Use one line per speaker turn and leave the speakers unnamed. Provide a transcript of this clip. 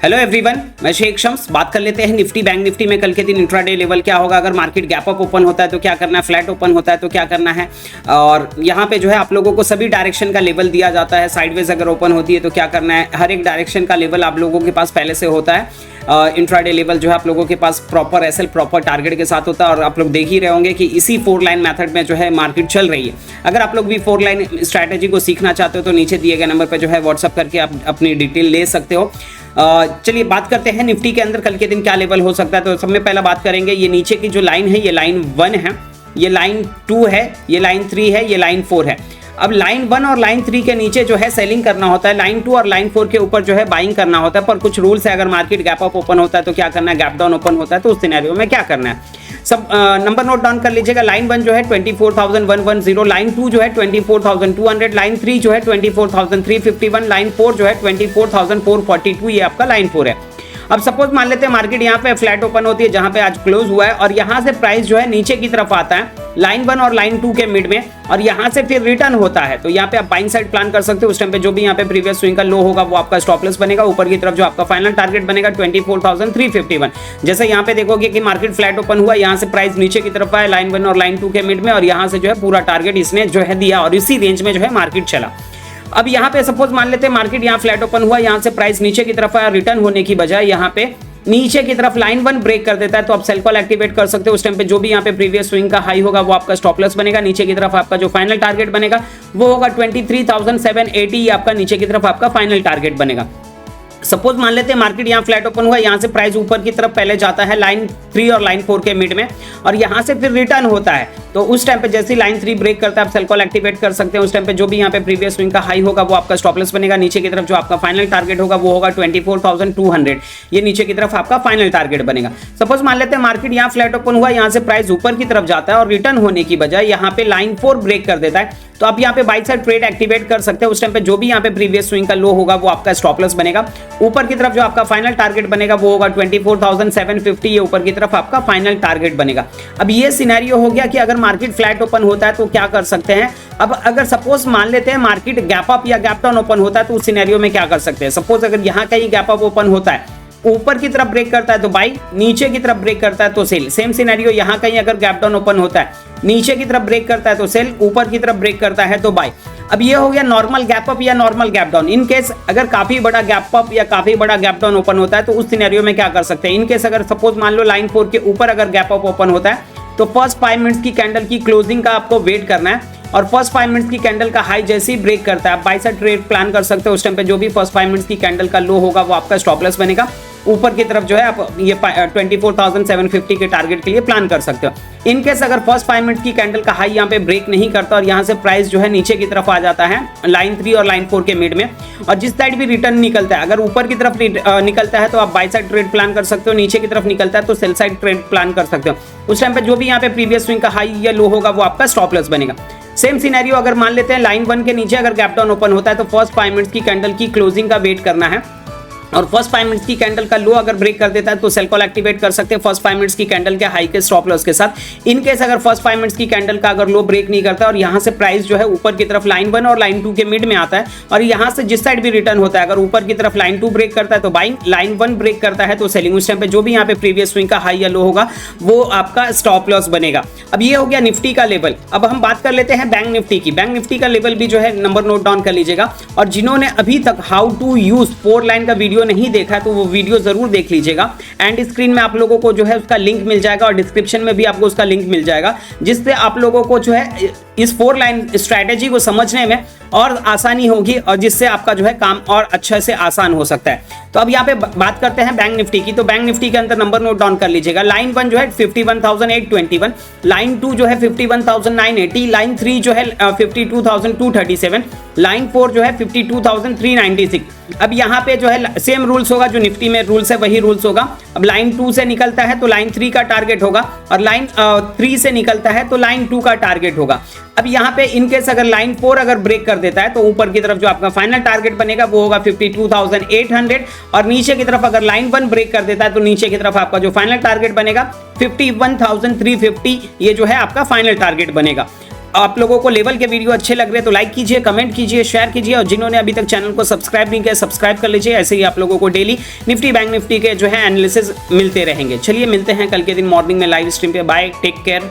Hello everyone, मैं शेख शम्स। बात कर लेते हैं निफ्टी बैंक निफ्टी में कल के दिन इंट्राडे लेवल क्या होगा। अगर मार्केट गैप अप ओपन होता है तो क्या करना है, फ्लैट ओपन होता है तो क्या करना है। और यहाँ पे जो है आप लोगों को सभी डायरेक्शन का लेवल दिया जाता है। साइडवेज अगर ओपन होती है तो क्या करना है, हर एक डायरेक्शन का लेवल आप लोगों के पास पहले से होता है। इंट्राडे लेवल जो है आप लोगों के पास प्रॉपर एसएल प्रॉपर टारगेट के साथ होता है। और आप लोग देख ही रहे होंगे कि इसी 4 लाइन मेथड में जो है मार्केट चल रही है। अगर आप लोग भी 4 लाइन स्ट्रैटेजी को सीखना चाहते हो तो नीचे दिए गए नंबर पर जो है व्हाट्सअप करके आप अपनी डिटेल ले सकते हो। चलिए बात करते हैं निफ्टी के अंदर कल के दिन क्या लेवल हो सकता है। तो सबसे पहला बात करेंगे, ये नीचे की जो लाइन है ये लाइन 1 है, ये लाइन 2 है, ये लाइन 3 है, ये लाइन 4 है। अब लाइन 1 और लाइन 3 के नीचे जो है सेलिंग करना होता है, लाइन 2 और लाइन 4 के ऊपर जो है बाइंग करना होता है। पर कुछ रूल्स है, अगर मार्केट गैप अप ओपन होता है तो क्या करना है, गैप डाउन ओपन होता है तो उस सिनेरियो में क्या करना है। सब नंबर नोट डाउन कर लीजिएगा। लाइन 1 जो है 24,110, लाइन 2 जो है 24,200, लाइन 3 जो है 24,351, लाइन 4 जो है 24,442, ये आपका लाइन 4 है। अब सपोज मान लेते हैं मार्केट यहाँ पे फ्लैट ओपन होती है जहाँ पे आज क्लोज हुआ है, और यहाँ से प्राइस जो है नीचे की तरफ आता है लाइन 1 और लाइन 2 के मिड में, और यहाँ से फिर रिटर्न होता है। तो यहाँ पे आप बाइंग साइड प्लान कर सकते हो। उस टाइम पे जो भी यहाँ पे प्रीवियस स्विंग का लो होगा वो आपका स्टॉप लॉस बनेगा। ऊपर की तरफ जो आपका फाइनल टारगेट बनेगा 24,351। जैसे यहाँ पे देखोगे कि मार्केट फ्लैट ओपन हुआ, यहाँ से प्राइस नीचे की तरफ आया लाइन 1 और लाइन 2 के मिड में, और यहाँ से जो है पूरा टारगेट इसने जो है दिया और इसी रेंज में जो है मार्केट चला। अब यहाँ पे सपोज मान लेते हैं मार्केट यहाँ फ्लैट ओपन हुआ, यहाँ से प्राइस नीचे की तरफ आया, रिटर्न होने की बजाय यहाँ पे नीचे की तरफ लाइन 1 ब्रेक कर देता है तो आप सेल कॉल एक्टिवेट कर सकते हो। उस टाइम पे जो भी यहाँ पे प्रीवियस स्विंग का हाई होगा वो आपका स्टॉप लॉस बनेगा। नीचे की तरफ आपका जो फाइनल टारगेट बनेगा वो होगा 23,780, आपका नीचे की तरफ आपका फाइनल टारगेट बनेगा। सपोज मान लेते हैं मार्केट यहाँ फ्लैट ओपन हुआ, यहाँ से प्राइस ऊपर की तरफ पहले जाता है लाइन 3 और लाइन 4 के मिड में, और यहाँ से फिर रिटर्न होता है। तो उस टाइम पे जैसे लाइन 3 ब्रेक करता है आप सेल कॉल एक्टिवेट कर सकते हैं। उस टाइम पे जो भी यहाँ पे प्रीवियस स्विंग का हाई होगा वो आपका स्टॉप लॉस बनेगा। नीचे की तरफ जो आपका फाइनल टारगेट होगा वो होगा 24,200, ये नीचे की तरफ आपका फाइनल टारगेट बनेगा। सपोज मान लेते हैं मार्केट यहाँ फ्लैट ओपन हुआ, यहाँ से प्राइस ऊपर की तरफ जाता है और रिटर्न होने की बजाय यहाँ पे लाइन 4 ब्रेक कर देता है, तो आप यहाँ पे बाई साइड ट्रेड एक्टिवेट कर सकते हैं। उस टाइम पे जो भी यहाँ पे प्रीवियस स्विंग का लो होगा वो आपका स्टॉप लॉस बनेगा। ऊपर की तरफ जो आपका फाइनल टारगेट बनेगा वो होगा 24,750, ये ऊपर की तरफ आपका फाइनल टारगेट बनेगा। अब ये सिनेरियो हो गया कि अगर मार्केट फ्लैट ओपन होता है तो क्या कर सकते हैं। अब अगर सपोज मान लेते हैं मार्केट गैप अप या गैप डाउन ओपन होता है तो उस सिनेरियो में क्या कर सकते हैं। सपोज अगर यहाँ कहीं गैप अप ओपन होता है, ऊपर की तरफ ब्रेक करता है तो बाई, नीचे की तरफ ब्रेक करता है तो सेल। सेम सिनेरियो यहाँ कहीं अगर गैप डाउन ओपन होता है, नीचे की तरफ ब्रेक करता है तो सेल, ऊपर की तरफ ब्रेक करता है तो बाई। अब ये हो गया नॉर्मल गैप अप या normal gap down. In case अगर काफी बड़ा गैप अप या काफी बड़ा गैप डाउन ओपन होता है तो उस सिनेरियो में क्या कर सकते हैं। इन केस अगर सपोज मान लो लाइन 4 के ऊपर अगर गैप अप ओपन होता है तो फर्स्ट 5 मिनट्स की कैंडल की क्लोजिंग का आपको वेट करना है, और फर्स्ट 5 मिनट्स की कैंडल का हाई जैसे ही ब्रेक करता है आप बाई साइड ट्रेड प्लान कर सकते हो। उस टाइम पे जो भी फर्स्ट 5 मिनट्स की कैंडल का लो होगा वो आपका स्टॉप लॉस बनेगा। ऊपर की तरफ जो है आप ये 24,750 के टारगेट के लिए प्लान कर सकते हो। इन केस अगर फर्स्ट 5 मिनट की कैंडल का हाई यहाँ पे ब्रेक नहीं करता और यहाँ से प्राइस जो है नीचे की तरफ आ जाता है लाइन 3 और लाइन 4 के मिड में, और जिस साइड भी रिटर्न निकलता है, अगर ऊपर की तरफ निकलता है तो आप बाई साइड ट्रेड प्लान कर सकते हो, नीचे की तरफ निकलता है तो सेल साइड ट्रेड प्लान कर सकते हो। उस टाइम पे जो भी यहाँ पे प्रीवियस स्विंग का हाई या लो होगा वो आपका स्टॉप लॉस बनेगा। सेम सिनेरियो अगर मान लेते हैं लाइन 1 के नीचे अगर गैप डाउन ओपन होता है तो फर्स्ट 5 मिनट्स की कैंडल की क्लोजिंग का वेट करना है, और फर्स्ट 5 मिनट्स की कैंडल का लो अगर ब्रेक कर देता है तो सेल कॉल एक्टिवेट कर सकते हैं फर्स्ट 5 मिनट्स की कैंडल के हाई के स्टॉप लॉस के साथ। इन केस अगर फर्स्ट 5 मिनट्स की कैंडल का अगर लो ब्रेक नहीं करता और यहाँ से प्राइस जो है ऊपर की तरफ लाइन 1 और लाइन 2 के मिड में आता है, और यहाँ से जिस साइड भी रिटर्न होता है, अगर ऊपर की तरफ लाइन 2 ब्रेक करता है तो बाइंग, लाइन 1 ब्रेक करता है तो सेलिंग। उस टाइम पे जो भी यहाँ पे प्रीवियस स्विंग का हाई या लो होगा वो आपका स्टॉप लॉस बनेगा। अब ये हो गया निफ्टी का लेवल। अब हम बात कर लेते हैं बैंक निफ्टी की। बैंक निफ्टी का लेवल भी जो है नंबर नोट डाउन कर लीजिएगा, और जिन्होंने अभी तक हाउ टू यूज 4 लाइन का वीडियो नहीं देखा है तो वो वीडियो जरूर देख लीजिएगा। एंड स्क्रीन में आप लोगों को जो है उसका लिंक मिल जाएगा, और डिस्क्रिप्शन में भी आपको उसका लिंक मिल जाएगा, जिससे आप लोगों को जो है इस 4 लाइन स्ट्रैटेजी को समझने में और आसानी होगी, और जिससे आपका जो है काम और अच्छे से आसान हो सकता है। तो अब यहाँ पे बात करते हैं बैंक निफ्टी की। तो बैंक निफ्टी के अंदर नंबर नोट डाउन कर लीजिएगा। लाइन 1 जो है 51,821, लाइन 2 जो है 51,980, लाइन 3 जो है 52,237, लाइन 4 जो है 52,396। अब यहाँ पे जो है सेम रूल्स होगा, जो निफ्टी में रूल्स है वही रूल्स होगा। अब लाइन 2 से निकलता है तो लाइन 3 का टारगेट होगा, और लाइन 3 से निकलता है तो लाइन 2 का टारगेट होगा। अब यहाँ पे इनकेस अगर लाइन 4 अगर ब्रेक कर देता है तो ऊपर की तरफ जो आपका फाइनल टारगेट बनेगा वो होगा 52,800, और नीचे की तरफ अगर लाइन 1 ब्रेक कर देता है तो नीचे की तरफ आपका जो फाइनल टारगेट बनेगा 51,350, ये जो है आपका फाइनल टारगेट बनेगा। आप लोगों को लेवल के वीडियो अच्छे लग रहे हैं तो लाइक कीजिए, कमेंट कीजिए, शेयर कीजिए, और जिन्होंने अभी तक चैनल को सब्सक्राइब नहीं किया सब्सक्राइब कर लीजिए। ऐसे ही आप लोगों को डेली निफ्टी बैंक निफ्टी के जो है एनालिसिस मिलते रहेंगे। चलिए मिलते हैं कल के दिन मॉर्निंग में लाइव स्ट्रीम पे। Bye, take care.